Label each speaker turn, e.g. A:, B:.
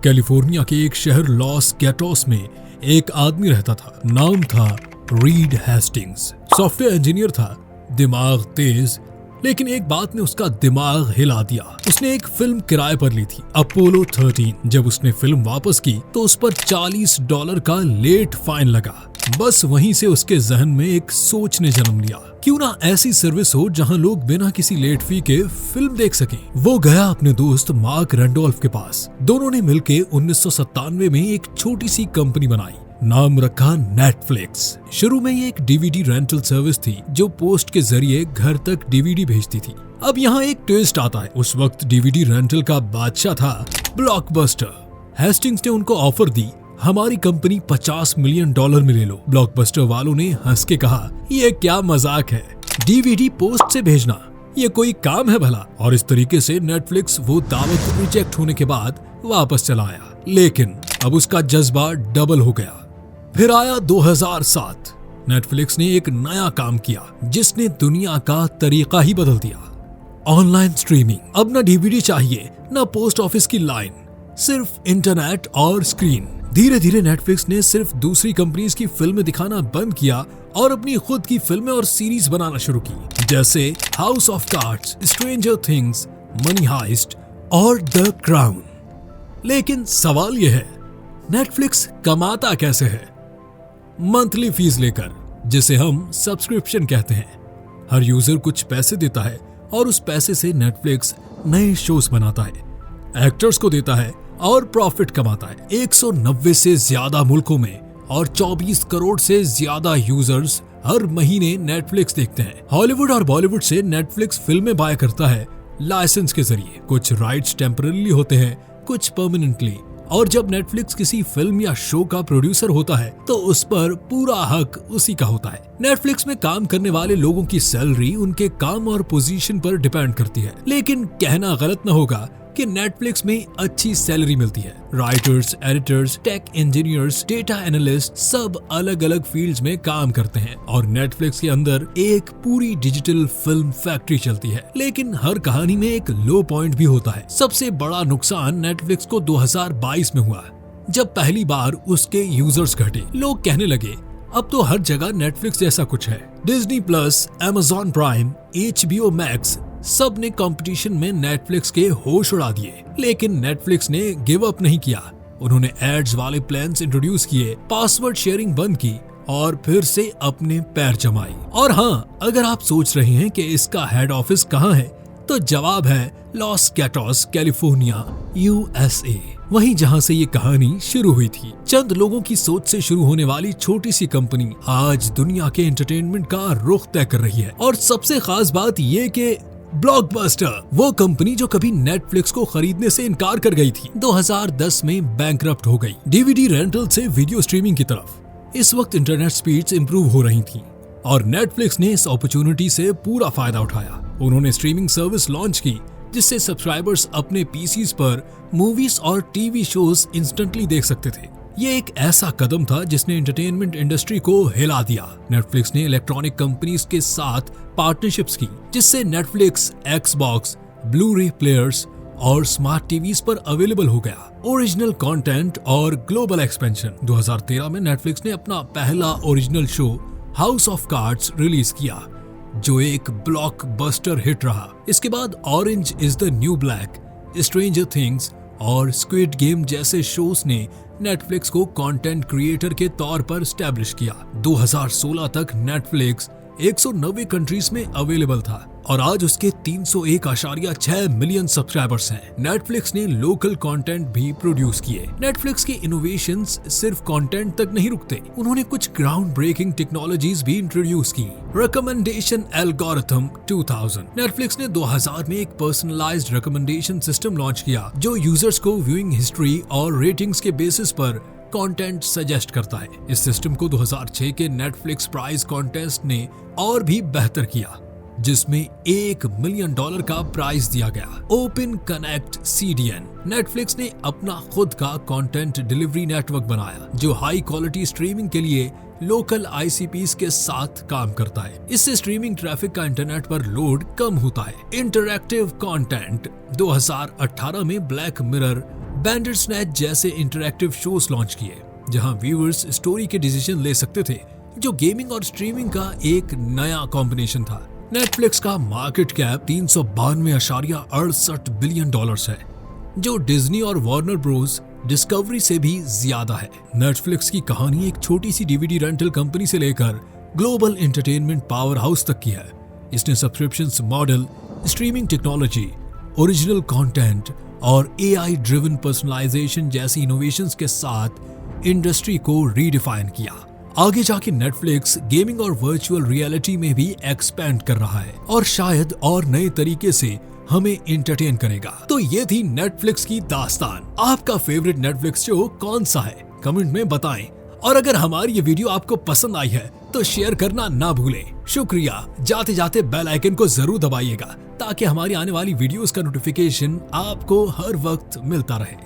A: California के एक शहर लॉस गैटोस में एक आदमी रहता था। नाम था रीड हेस्टिंग्स। सॉफ्टवेयर इंजीनियर था, दिमाग तेज, लेकिन एक बात ने उसका दिमाग हिला दिया। उसने एक फिल्म किराए पर ली थी, अपोलो 13। जब उसने फिल्म वापस की तो उस पर $40 का लेट फाइन लगा। बस वहीं से उसके जहन में एक सोच ने जन्म लिया, क्यों ना ऐसी सर्विस हो जहां लोग बिना किसी लेट फी के फिल्म देख सकें। वो गया अपने दोस्त मार्क रैंडोल्फ के पास। दोनों ने मिलकर 1997 में एक छोटी सी कंपनी बनाई, नाम रखा नेटफ्लिक्स। शुरू में ये एक डीवीडी रेंटल सर्विस थी जो पोस्ट के जरिए घर तक डीवीडी भेजती थी। अब यहाँ एक ट्विस्ट आता है। उस वक्त डीवीडी रेंटल का बादशाह था ब्लॉकबस्टर। हेस्टिंग्स ने उनको ऑफर दी, हमारी कंपनी $50 मिलियन में ले लो। ब्लॉकबस्टर वालों ने हंस के कहा, ये क्या मजाक है, डीवीडी पोस्ट से भेजना ये कोई काम है भला। और इस तरीके से नेटफ्लिक्स वो दावत रिजेक्ट होने के बाद वापस चला आया। लेकिन अब उसका जज्बा डबल हो गया। फिर आया 2007। नेटफ्लिक्स ने एक नया काम किया जिसने दुनिया का तरीका ही बदल दिया, ऑनलाइन स्ट्रीमिंग। अब ना डीवीडी चाहिए, ना पोस्ट ऑफिस की लाइन, सिर्फ इंटरनेट और स्क्रीन। धीरे धीरे नेटफ्लिक्स ने सिर्फ दूसरी कंपनीज की फिल्में दिखाना बंद किया और अपनी खुद की फिल्में और सीरीज बनाना शुरू की, जैसे house of cards, stranger things, money heist और द क्राउन। लेकिन सवाल यह है, नेटफ्लिक्स कमाता कैसे है? मंथली फीस लेकर, जिसे हम सब्सक्रिप्शन कहते हैं। हर यूजर कुछ पैसे देता है और उस पैसे से नेटफ्लिक्स नए शोज बनाता है, एक्टर्स को देता है और प्रॉफिट कमाता है। 190 से ज्यादा मुल्कों में और 24 करोड़ से ज्यादा यूजर्स हर महीने नेटफ्लिक्स देखते हैं। हॉलीवुड और बॉलीवुड से नेटफ्लिक्स फिल्में बाय करता है लाइसेंस के जरिए। कुछ राइट्स टेम्पररी होते हैं, कुछ परमानेंटली। और जब नेटफ्लिक्स किसी फिल्म या शो का प्रोड्यूसर होता है तो उस पर पूरा हक उसी का होता है। नेटफ्लिक्स में काम करने वाले लोगों की सैलरी उनके काम और पोजीशन पर डिपेंड करती है। लेकिन कहना गलत न होगा कि नेटफ्लिक्स में अच्छी सैलरी मिलती है। Writers, editors, tech engineers, data analyst सब अलग अलग फील्ड्स में काम करते हैं और नेटफ्लिक्स के अंदर एक पूरी डिजिटल फिल्म फैक्ट्री चलती है। लेकिन हर कहानी में एक लो पॉइंट भी होता है। सबसे बड़ा नुकसान नेटफ्लिक्स को 2022 में हुआ, जब पहली बार उसके यूजर्स घटे। लोग कहने लगे, अब तो हर जगह नेटफ्लिक्स जैसा कुछ है। Disney plus, Amazon prime, HBO max सब ने कंपटीशन में नेटफ्लिक्स के होश उड़ा दिए। लेकिन नेटफ्लिक्स ने गिव अप नहीं किया। उन्होंने एड्स वाले प्लान्स इंट्रोड्यूस किए, पासवर्ड शेयरिंग बंद की और फिर से अपने पैर जमाए। और हाँ, अगर आप सोच रहे हैं कि इसका हेड ऑफिस कहाँ है, तो जवाब है लॉस गैटोस, कैलिफोर्निया, USA। वहीं जहां से ये कहानी शुरू हुई थी। चंद लोगों की सोच से शुरू होने वाली छोटी सी कंपनी आज दुनिया के एंटरटेनमेंट का रुख तय कर रही है। और सबसे खास बात ये कि ब्लॉकबस्टर, वो कंपनी जो कभी नेटफ्लिक्स को खरीदने से इनकार कर गई थी, 2010 में बैंकरप्ट हो गई। डीवीडी रेंटल से वीडियो स्ट्रीमिंग की तरफ इस वक्त इंटरनेट स्पीड्स इंप्रूव हो रही थी और नेटफ्लिक्स ने इस अपॉर्चुनिटी से पूरा फायदा उठाया। उन्होंने स्ट्रीमिंग सर्विस लॉन्च की जिससे सब्सक्राइबर्स अपने पीसीज पर मूवीज और टीवी शोज इंस्टेंटली देख सकते थे। ये एक ऐसा कदम था जिसने एंटरटेनमेंट इंडस्ट्री को हिला दिया। नेटफ्लिक्स ने इलेक्ट्रॉनिक कंपनीज के साथ पार्टनरशिप्स की, जिससे नेटफ्लिक्स एक्सबॉक्स, ब्लू-रे प्लेयर्स और स्मार्ट टीवीज पर अवेलेबल हो गया। ओरिजिनल कंटेंट और ग्लोबल एक्सपेंशन। 2013 में नेटफ्लिक्स ने अपना पहला original show house of cards release किया, जो एक ब्लॉकबस्टर हिट रहा। इसके बाद orange is the new black, stranger things और स्क्विड गेम जैसे शोज ने नेटफ्लिक्स को कंटेंट क्रिएटर के तौर पर स्टैब्लिश किया। 2016 तक नेटफ्लिक्स 190 कंट्रीज में अवेलेबल था और आज उसके 301.6 मिलियन सब्सक्राइबर्स हैं। नेटफ्लिक्स ने लोकल कंटेंट भी प्रोड्यूस किए। नेटफ्लिक्स के इनोवेशंस सिर्फ कंटेंट तक नहीं रुकते, उन्होंने कुछ ग्राउंड ब्रेकिंग टेक्नोलॉजीज भी इंट्रोड्यूस की। Recommendation algorithm 2000। नेटफ्लिक्स ने 2000 में एक पर्सनलाइज्ड रिकमेंडेशन सिस्टम लॉन्च किया जो यूजर्स को व्यूइंग हिस्ट्री और रेटिंग्स के बेसिस पर कंटेंट सजेस्ट करता है। इस सिस्टम को 2006 के नेटफ्लिक्स प्राइज कॉन्टेस्ट ने और भी बेहतर किया, जिसमें $1 मिलियन का प्राइज दिया गया। Open connect CDN। नेटफ्लिक्स ने अपना खुद का कंटेंट डिलीवरी नेटवर्क बनाया जो हाई क्वालिटी स्ट्रीमिंग के लिए लोकल ICPs के साथ काम करता है। इससे स्ट्रीमिंग ट्रैफिक का इंटरनेट पर लोड कम होता है। Interactive content. 2018 में ब्लैक मिरर, बैंडरस्नैच जैसे इंटरैक्टिव शोज लॉन्च किए जहां व्यूअर्स स्टोरी के डिसीजन ले सकते थे, जो गेमिंग और स्ट्रीमिंग का एक नया कॉम्बिनेशन था। नेटफ्लिक्स का मार्केट कैप 392.68 बिलियन डॉलर्स है, जो डिज्नी और वार्नर ब्रोस डिस्कवरी से भी ज्यादा है। नेटफ्लिक्स की कहानी एक छोटी सी डीवीडी रेंटल कंपनी से लेकर ग्लोबल एंटरटेनमेंट पावर हाउस तक की है। इसने subscriptions model, streaming technology, original content और एआई ड्रिवन पर्सनलाइजेशन जैसी इनोवेशंस के साथ इंडस्ट्री को रीडिफाइन किया। आगे जाके नेटफ्लिक्स गेमिंग और वर्चुअल रियलिटी में भी एक्सपेंड कर रहा है और शायद और नए तरीके से हमें एंटरटेन करेगा। तो ये थी नेटफ्लिक्स की दास्तान। आपका फेवरेट नेटफ्लिक्स शो कौन सा है? कमेंट में बताएं। और अगर हमारी ये वीडियो आपको पसंद आई है तो शेयर करना ना भूलें। शुक्रिया। जाते जाते बेल आइकन को जरूर दबाइएगा ताकि हमारी आने वाली वीडियोस का नोटिफिकेशन आपको हर वक्त मिलता रहे।